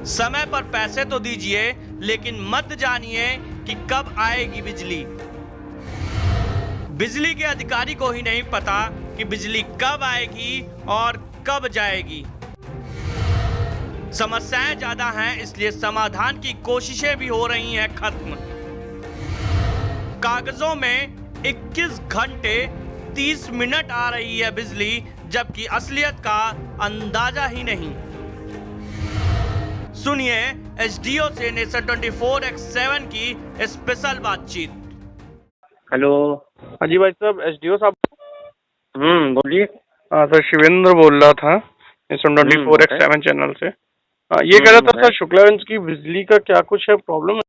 समय पर पैसे तो दीजिए, लेकिन मत जानिए कि कब आएगी बिजली। बिजली के अधिकारी को ही नहीं पता कि बिजली कब आएगी और कब जाएगी। समस्याएं ज्यादा हैं, इसलिए समाधान की कोशिशें भी हो रही हैं खत्म। कागजों में 21 घंटे 30 मिनट आ रही है बिजली, जबकि असलियत का अंदाजा ही नहीं। सुनिए एसडीओ से नेशन 24x7 की स्पेशल बातचीत। हेलो। हाँ जी भाई साहब, एसडीओ साहब। बोलिए। हाँ सर, शिवेंद्र बोल रहा था नेशन 24x7 चैनल से। ये कह रहा था सर, शुक्लागंज की बिजली का क्या कुछ है प्रॉब्लम है?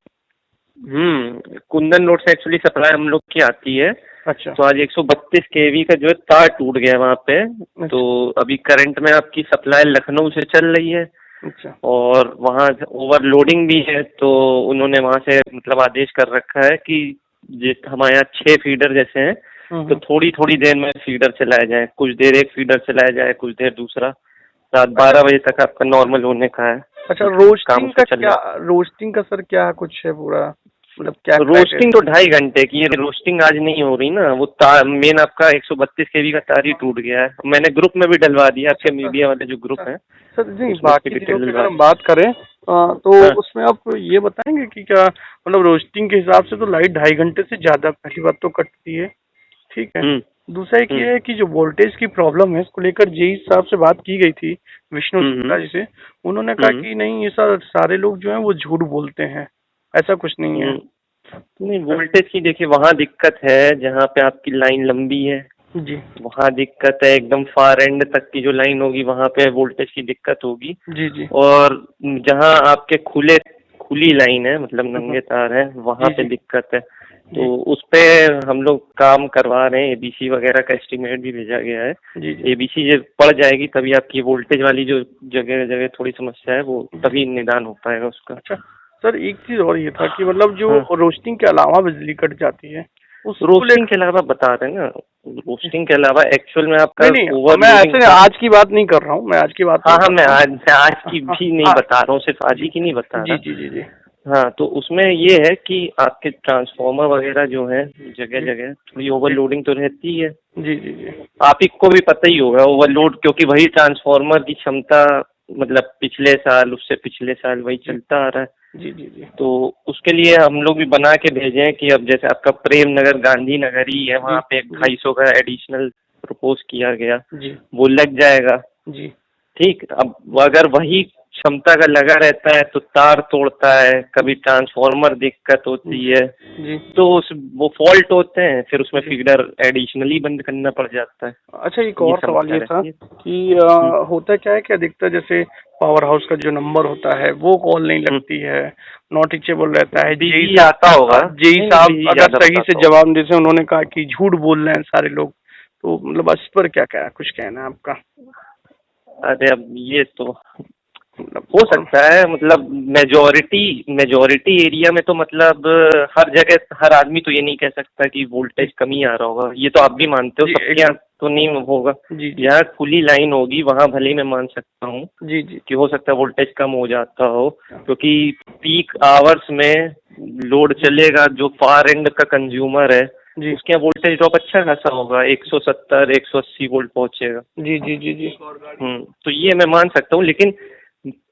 कुंदन रोड से एक्चुअली सप्लाई हम लोग की आती है। अच्छा। तो आज 132 केवी का जो है तार टूट गया वहाँ पे। अच्छा। तो अभी करंट में आपकी सप्लाई लखनऊ से चल रही है। अच्छा। और वहाँ ओवरलोडिंग भी है, तो उन्होंने वहाँ से मतलब आदेश कर रखा है कि हमारे यहाँ 6 फीडर जैसे हैं, तो थोड़ी थोड़ी देर में फीडर चलाया जाए। कुछ देर एक फीडर चलाया जाए, कुछ देर दूसरा। रात 12 बजे तक आपका नॉर्मल होने का है। अच्छा, रोस्टिंग का क्या, रोस्टिंग का सर क्या कुछ है पूरा, मतलब क्या? रोस्टिंग तो 2.5 घंटे की है। रोस्टिंग आज नहीं हो रही ना, वो तार मेन आपका 132 केवी का तार ही टूट गया है। मैंने ग्रुप में भी डलवा दिया, आपके मीडिया वाले जो ग्रुप है। सर जी, बाकी चीजों की अगर हम बात करें तो उसमें आप ये बताएंगे कि क्या मतलब रोस्टिंग के हिसाब से तो लाइट 2.5 घंटे से ज्यादा पहली बात तो कटती है, ठीक है। दूसरा एक ये है कि जो वोल्टेज की प्रॉब्लम है, इसको लेकर जेई साहब से बात की गई थी, विष्णु शुक्ला जी से। उन्होंने कहा कि नहीं, ये सारे लोग जो हैं वो झूठ बोलते हैं, ऐसा कुछ नहीं है। नहीं, वोल्टेज की देखिए वहाँ दिक्कत है जहाँ पे आपकी लाइन लंबी है जी, वहाँ दिक्कत है। एकदम फार एंड तक की जो लाइन होगी वहाँ पे वोल्टेज की दिक्कत होगी। जी जी। और जहाँ आपके खुली लाइन है, मतलब नंगे तार है, वहाँ पे दिक्कत है। तो उस पे हम लोग काम करवा रहे हैं। एबीसी वगैरह का एस्टीमेट भी भेजा गया है। एबीसी जब पड़ जाएगी तभी आपकी वोल्टेज वाली जो जगह जगह थोड़ी समस्या है वो तभी निदान हो पाएगा उसका। अच्छा सर, एक चीज और ये था कि मतलब जो रोस्टिंग के अलावा बिजली कट जाती है, उस रोस्टिंग के अलावा बता रहे हैं ना, रोस्टिंग के अलावा एक्चुअल में आपका मैं ऐसे आज की बात नहीं कर रहा हूँ, मैं आज की बात मैं आज की भी नहीं बता रहा हूँ, सिर्फ आज ही की नहीं बता रहा। जी जी जी। हाँ, तो उसमें ये है कि आपके ट्रांसफार्मर वगैरह जो है जगह जगह थोड़ी ओवरलोडिंग तो रहती है। जी जी जी। आप ही को भी पता ही होगा ओवरलोड, क्योंकि वही ट्रांसफार्मर की क्षमता मतलब पिछले साल उससे पिछले साल वही चलता आ रहा है। जी जी जी। तो उसके लिए हम लोग भी बना के भेजे हैं कि अब जैसे आपका प्रेम नगर गांधी नगर ही है, वहाँ पे 250 का एडिशनल प्रपोज किया गया, वो लग जाएगा। जी ठीक। अब अगर वही क्षमता का लगा रहता है तो तार तोड़ता है, कभी ट्रांसफार्मर दिक्कत होती है जी, तो वो फॉल्ट होते हैं, फिर उसमें फीडर एडिशनली बंद करना पड़ जाता है। अच्छा, एक और सवाल ये था कि होता क्या है कि अधिकतर जैसे पावर हाउस का जो नंबर होता है वो कॉल नहीं लगती है, नॉट रीचेबल रहता है। जेई आता होगा, जेई साहब अगर सही से जवाब जैसे उन्होंने कहा कि झूठ बोल रहे हैं सारे लोग, तो मतलब इस पर क्या कुछ कहना है आपका? अरे अब ये तो हो सकता है, मतलब मेजोरिटी एरिया में तो मतलब हर जगह हर आदमी तो ये नहीं कह सकता कि वोल्टेज कमी आ रहा होगा। ये तो आप भी मानते हो, सबके यहाँ तो नहीं होगा। जहाँ खुली लाइन होगी वहाँ भले ही मैं मान सकता हूँ जी जी कि हो सकता है वोल्टेज कम हो जाता हो, क्योंकि पीक आवर्स में लोड चलेगा। जो फार एंड का कंज्यूमर है उसके यहाँ वोल्टेज ड्रॉप अच्छा खासा होगा, 170-180 वोल्ट पहुंचेगा। जी जी जी जी। तो ये मैं मान सकता हूँ, लेकिन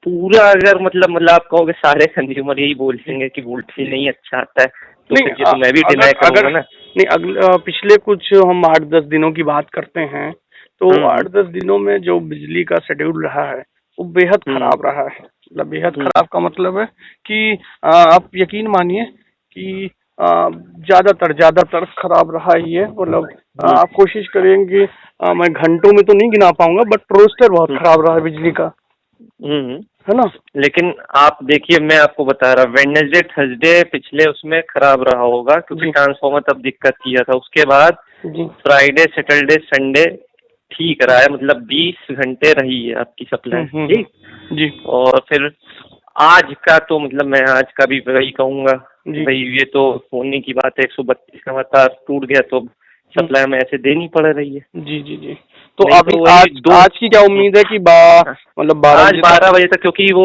पूरा अगर मतलब आप कहोगे सारे कंज्यूमर यही बोलेंगे कि वोल्टेज नहीं अच्छा आता है, तो नहीं, तो मैं भी डिनाई करूंगा ना। नहीं, पिछले कुछ हम 8-10 दिनों की बात करते हैं, तो 8-10 दिनों में जो बिजली का शेड्यूल रहा है वो बेहद खराब रहा है। मतलब बेहद खराब का मतलब है कि आप यकीन मानिए कि ज्यादातर खराब रहा ही है। मतलब आप कोशिश करेंगे, मैं घंटों में तो नहीं गिना पाऊंगा, बट रोस्टर बहुत खराब रहा है बिजली का, है ना। लेकिन आप देखिए, मैं आपको बता रहा, वेडनेसडे थर्सडे पिछले उसमें खराब रहा होगा क्योंकि ट्रांसफार्मर तब दिक्कत किया था। उसके बाद फ्राइडे सैटरडे संडे ठीक रहा है, मतलब 20 घंटे रही है आपकी सप्लाई। ठीक जी। और फिर आज का तो मतलब मैं आज का भी वही कहूंगा भाई, ये तो होने की बात है। 132 का तार टूट गया तो सप्लाई में ऐसे देनी पड़ रही है। जी जी जी। तो अभी आज की क्या उम्मीद है कि मतलब 12 बजे तक, क्योंकि वो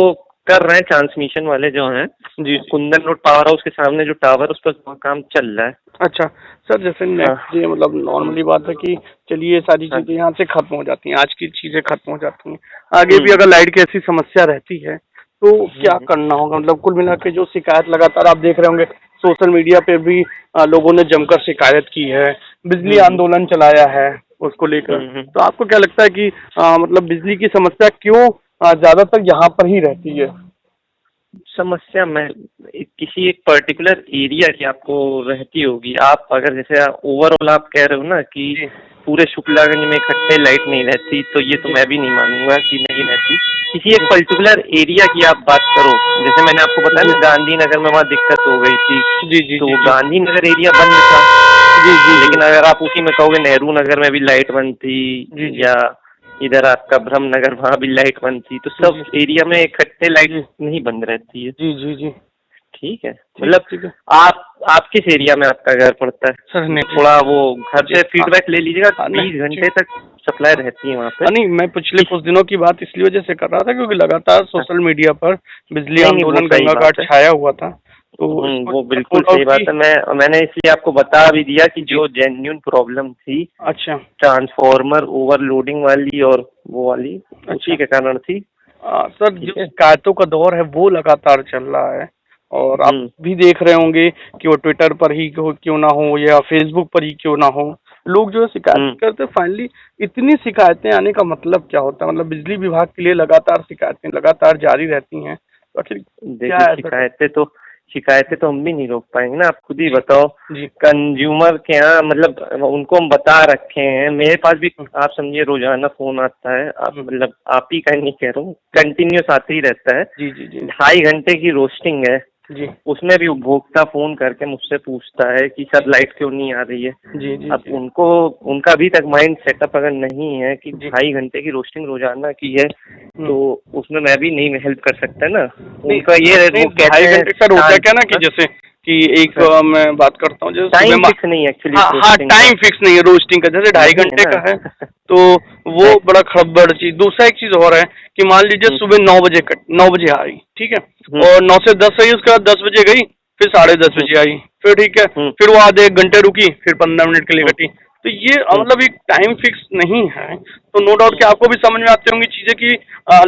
कर रहे हैं ट्रांसमिशन वाले जो हैं जी। कुंदन रोड पावर हाउस के सामने जो टावर उस पर काम चल रहा है। अच्छा सर, जैसे नेक्स्ट डे मतलब नॉर्मली बात है कि चलिए ये सारी चीजें यहाँ से खत्म हो जाती हैं, आज की चीजें खत्म हो जाती हैं, आगे भी अगर लाइट की ऐसी समस्या रहती है तो क्या करना होगा? मतलब कुल मिला के जो शिकायत लगातार आप देख रहे होंगे सोशल मीडिया पे भी लोगों ने जमकर शिकायत की है, बिजली आंदोलन चलाया है उसको लेकर, तो आपको क्या लगता है कि मतलब बिजली की समस्या क्यों ज्यादातर यहाँ पर ही रहती है? समस्या में किसी एक पर्टिकुलर एरिया की आपको रहती होगी। आप अगर जैसे ओवरऑल आप कह रहे हो ना कि पूरे शुक्लागंज में इकट्ठे लाइट नहीं रहती, तो ये तो मैं भी नहीं मानूंगा कि नहीं रहती। किसी एक पर्टिकुलर एरिया की आप बात करो, जैसे मैंने आपको बताया ना गांधीनगर में वहाँ दिक्कत हो गई थी, जी तो गांधीनगर एरिया बंद था। जी, लेकिन अगर आप उसी में कहोगे नेहरू नगर में भी लाइट बंद थी, या इधर आपका ब्रह्म नगर वहाँ भी लाइट बंद थी, तो सब एरिया में इकट्ठे लाइट नहीं बंद रहती है। जी जी जी, ठीक है। मतलब आप किस एरिया में आपका घर पड़ता है सर? थोड़ा वो घर से फीडबैक ले लीजिएगा। 20 घंटे तक सप्लाई रहती है वहाँ पे। नहीं, मैं पिछले कुछ दिनों की बात इसलिए वजह से कर रहा था क्योंकि लगातार सोशल मीडिया पर बिजली आंदोलन गंगा घाट छाया हुआ था, तो वो बिल्कुल सही बात है। मैंने इसलिए आपको बता भी दिया कि जो जेन्युइन प्रॉब्लम थी, अच्छा, ट्रांसफॉर्मर ओवरलोडिंग वाली और वो वाली, उसी के कारण थी। सर जो शिकायतों का दौर है वो लगातार चल रहा है, और आप भी देख रहे होंगे कि वो ट्विटर पर ही क्यों ना हो या फेसबुक पर ही क्यों ना हो, लोग जो है शिकायत करते। फाइनली इतनी शिकायतें आने का मतलब क्या होता है? मतलब बिजली विभाग के लिए लगातार शिकायतें लगातार जारी रहती हैं, तो आखिर देखिए शिकायतें तो हम भी नहीं रोक पाएंगे ना। आप खुद ही बताओ, कंज्यूमर के यहाँ मतलब उनको हम बता रखे हैं। मेरे पास भी आप समझिए रोजाना फोन आता है, आप मतलब आप ही का नहीं कह रहा हूँ, कंटिन्यूस आते ही रहता है। जी जी जी, 2.5 घंटे की रोस्टिंग है जी, उसमें भी उपभोक्ता फोन करके मुझसे पूछता है कि सर लाइट क्यों नहीं आ रही है। जी जी, अब उनका अभी तक माइंड सेटअप अगर नहीं है कि 2.5 घंटे की रोस्टिंग रोजाना की है, तो उसमें मैं भी नहीं हेल्प कर सकता ना। उनका ये 2.5 घंटे सर होता है क्या ना कि जैसे कि एक मैं बात करता हूँ, जैसे टाइम फिक्स नहीं है एक्चुअली। हाँ, टाइम फिक्स नहीं है रोस्टिंग का, जैसे 2.5 घंटे का है तो वो बड़ा खड़बड़ चीज। दूसरा एक चीज और है कि मान लीजिए सुबह 9 बजे आ रही, ठीक है, और 9 से 10 रही, उसके बाद 10 बजे गई, फिर 10:30 बजे आई, फिर ठीक है, फिर वो आधे 1 घंटे रुकी, फिर 15 मिनट के लिए कटी। तो ये मतलब एक टाइम फिक्स नहीं है, तो नो डाउट कि आपको भी समझ में आती होंगी चीजें कि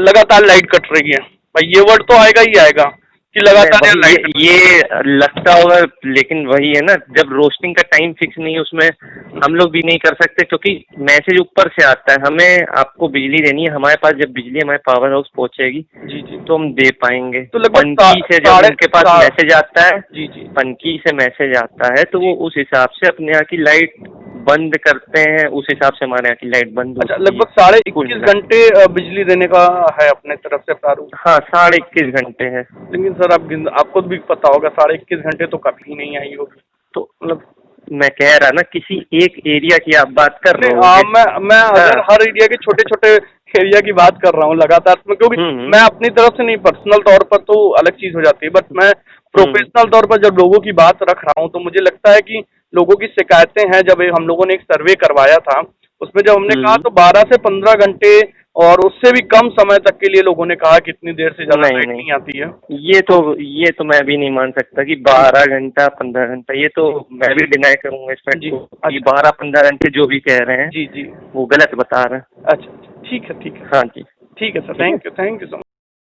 लगातार लाइट कट रही है। भाई ये वर्ड तो आएगा ही आएगा कि लगातार लाइट, ये लगता होगा, लेकिन वही है ना, जब रोस्टिंग का टाइम फिक्स नहीं है उसमें हम लोग भी नहीं कर सकते, क्योंकि मैसेज ऊपर से आता है हमें आपको बिजली देनी है। हमारे पास जब बिजली हमारे पावर हाउस पहुंचेगी जी जी, तो हम दे पाएंगे। तो पनकी से जब उनके पास मैसेज आता है, जी जी, पनकी से मैसेज आता है, तो वो उस हिसाब से अपने यहाँ की लाइट बंद करते हैं, उस हिसाब से हमारे यहाँ की लाइट बंद होती है। अच्छा, लगभग 21.5 घंटे बिजली देने का है अपने तरफ से प्रारूप? हाँ, 21.5 घंटे है। लेकिन सर आपको भी पता होगा 21.5 घंटे तो कभी नहीं आई होगी। तो मतलब मैं कह रहा ना, किसी एक एरिया की आप बात कर रहे हो। मैं अगर हर एरिया के छोटे छोटे एरिया की बात कर रहा हूँ लगातार, क्योंकि मैं अपनी तरफ से नहीं, पर्सनल तौर पर तो अलग चीज हो जाती है, बट मैं प्रोफेशनल तौर पर जब लोगों की बात रख रहा हूँ, तो मुझे लगता है कि लोगों की शिकायतें हैं। जब हम लोगों ने एक सर्वे करवाया था, उसमें जब हमने कहा तो 12 से 15 घंटे और उससे भी कम समय तक के लिए लोगों ने कहा कि इतनी देर से ज्यादा लाइट नहीं आती है। ये तो मैं भी नहीं मान सकता कि 12 घंटा 15 घंटा, ये तो मैं भी डिनाई करूंगा इस फैक्ट को। 12-15 घंटे जो भी कह रहे हैं जी जी, वो गलत बता रहे हैं। अच्छा, ठीक है हाँ जी, ठीक है sir, thank you so much.